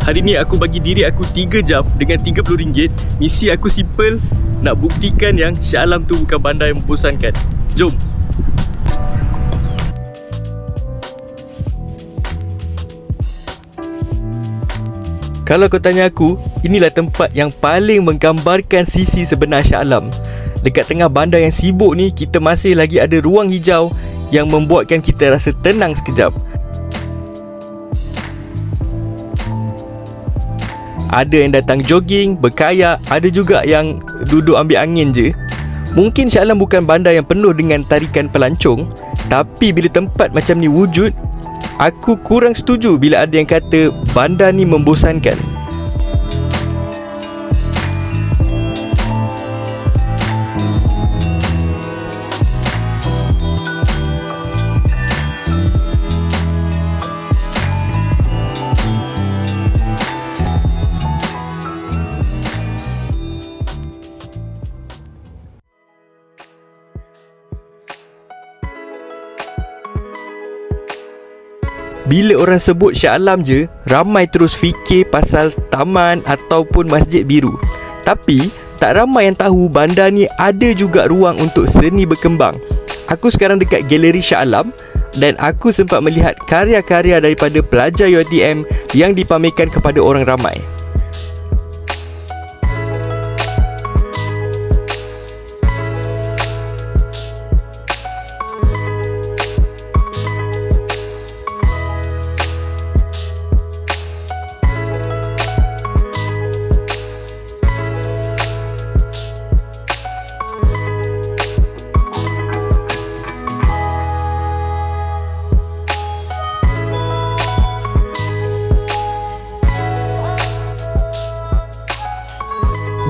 Hari ni aku bagi diri aku 3 jam dengan RM30. Misi aku simple, nak buktikan yang Shah Alam tu bukan bandar yang membosankan. Jom. Kalau kau tanya aku, inilah tempat yang paling menggambarkan sisi sebenar Shah Alam. Dekat tengah bandar yang sibuk ni, kita masih lagi ada ruang hijau yang membuatkan kita rasa tenang sekejap. Ada yang datang jogging, berkayak, ada juga yang duduk ambil angin je. Mungkin Shah Alam bukan bandar yang penuh dengan tarikan pelancong, tapi bila tempat macam ni wujud, aku kurang setuju bila ada yang kata bandar ni membosankan. Bila orang sebut Shah Alam je, ramai terus fikir pasal taman ataupun masjid biru. Tapi tak ramai yang tahu bandar ni ada juga ruang untuk seni berkembang. Aku sekarang dekat Galeri Shah Alam dan aku sempat melihat karya-karya daripada pelajar UiTM yang dipamerkan kepada orang ramai.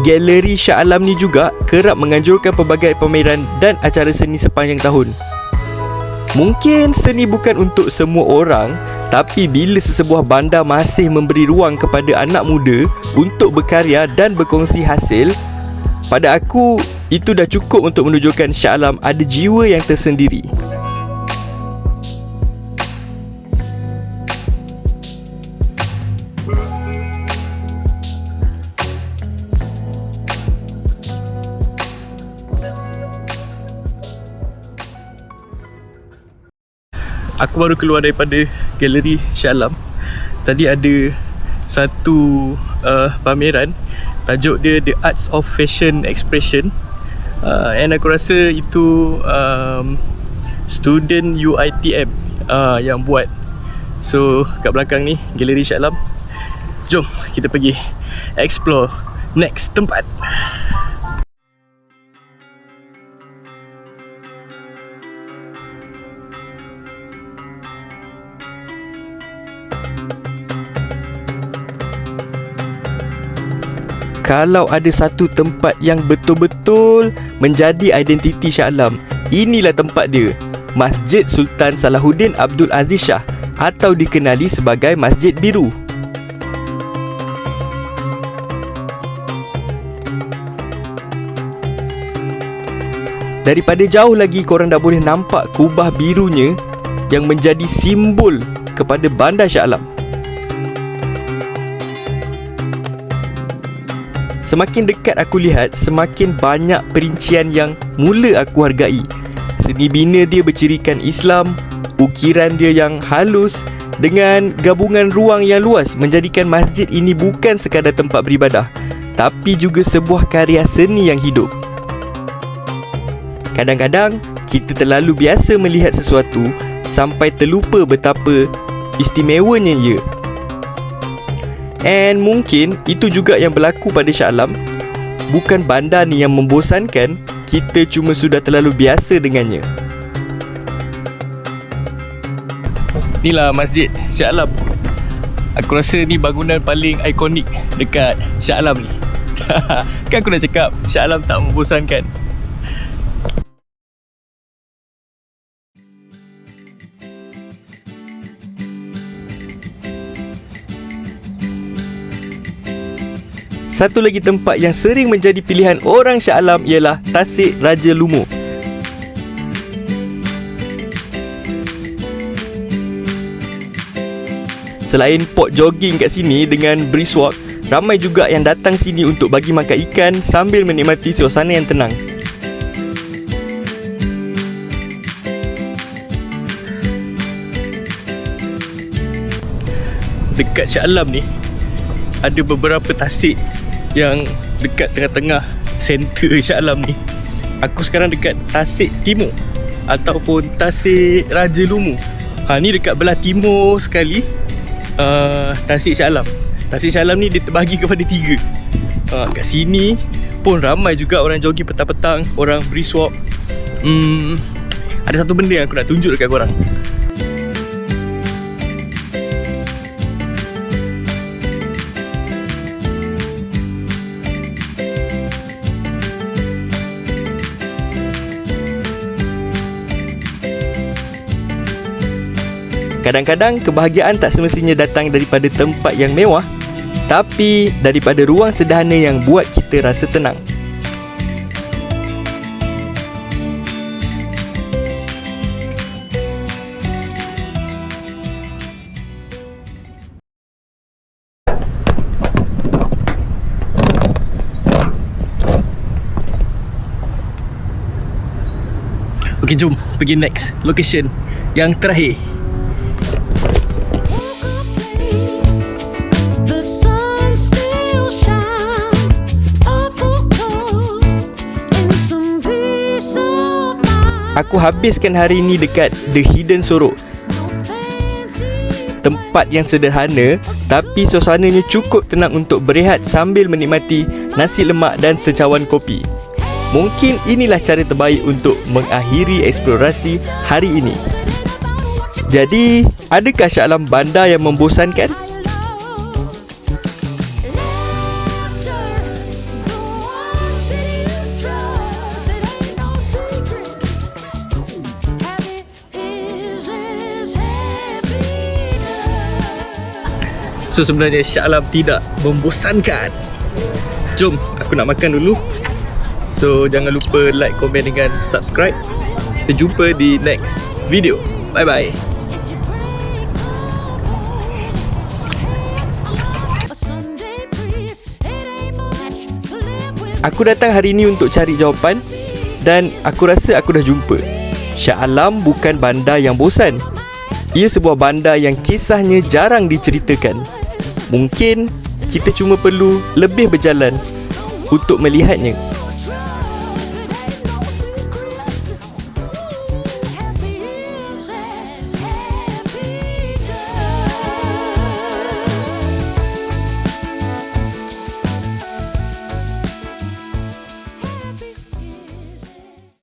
Galeri Shah Alam ni juga kerap menganjurkan pelbagai pameran dan acara seni sepanjang tahun. Mungkin seni bukan untuk semua orang, tapi bila sesebuah bandar masih memberi ruang kepada anak muda untuk berkarya dan berkongsi hasil, pada aku itu dah cukup untuk menunjukkan Shah Alam ada jiwa yang tersendiri. Aku baru keluar daripada Galeri Shah Alam. Tadi ada satu pameran, tajuk dia The Arts of Fashion Expression, and aku rasa itu student UiTM yang buat. So kat belakang ni Galeri Shah Alam. Jom kita pergi explore next tempat. Kalau ada satu tempat yang betul-betul menjadi identiti Shah Alam, inilah tempat dia, Masjid Sultan Salahuddin Abdul Aziz Shah atau dikenali sebagai Masjid Biru. Daripada jauh lagi korang dah boleh nampak kubah birunya yang menjadi simbol kepada bandar Shah Alam. Semakin dekat aku lihat, semakin banyak perincian yang mula aku hargai. Seni bina dia bercirikan Islam, ukiran dia yang halus dengan gabungan ruang yang luas menjadikan masjid ini bukan sekadar tempat beribadah, tapi juga sebuah karya seni yang hidup. Kadang-kadang kita terlalu biasa melihat sesuatu sampai terlupa betapa istimewanya ia. And mungkin itu juga yang berlaku pada Shah Alam. Bukan bandar ni yang membosankan, kita cuma sudah terlalu biasa dengannya. Inilah Masjid Shah Alam. Aku rasa ni bangunan paling ikonik dekat Shah Alam ni. Kan aku dah cakap Shah Alam tak membosankan. satu lagi tempat yang sering menjadi pilihan orang Shah Alam ialah Tasik Raja Lumur. Selain spot jogging kat sini dengan brisk walk, ramai juga yang datang sini untuk bagi makan ikan sambil menikmati suasana yang tenang. Dekat Shah Alam ni ada beberapa tasik yang dekat tengah-tengah center Shah Alam ni. Aku sekarang dekat Tasik Timur ataupun Tasik Raja Lumur. Ni dekat belah timur sekali. Tasik Shah Alam. Tasik Shah Alam ni dia terbahagi kepada 3. Kat sini pun ramai juga orang jogging petang-petang, orang brisk walk. Ada satu benda yang aku nak tunjuk dekat korang. Kadang-kadang kebahagiaan tak semestinya datang daripada tempat yang mewah, tapi daripada ruang sederhana yang buat kita rasa tenang. Okey, jom pergi next location yang terakhir. Aku habiskan hari ini dekat The Hidden Sorok. Tempat yang sederhana tapi suasananya cukup tenang untuk berehat sambil menikmati nasi lemak dan secawan kopi. Mungkin inilah cara terbaik untuk mengakhiri eksplorasi hari ini. Jadi, adakah Shah Alam bandar yang membosankan? So sebenarnya Shah Alam tidak membosankan. Jom, aku nak makan dulu. So jangan lupa like, komen dengan subscribe. Kita jumpa di next video. Bye bye. Aku datang hari ini untuk cari jawapan dan aku rasa aku dah jumpa. Shah Alam bukan bandar yang bosan. Ia sebuah bandar yang kisahnya jarang diceritakan. Mungkin kita cuma perlu lebih berjalan untuk melihatnya.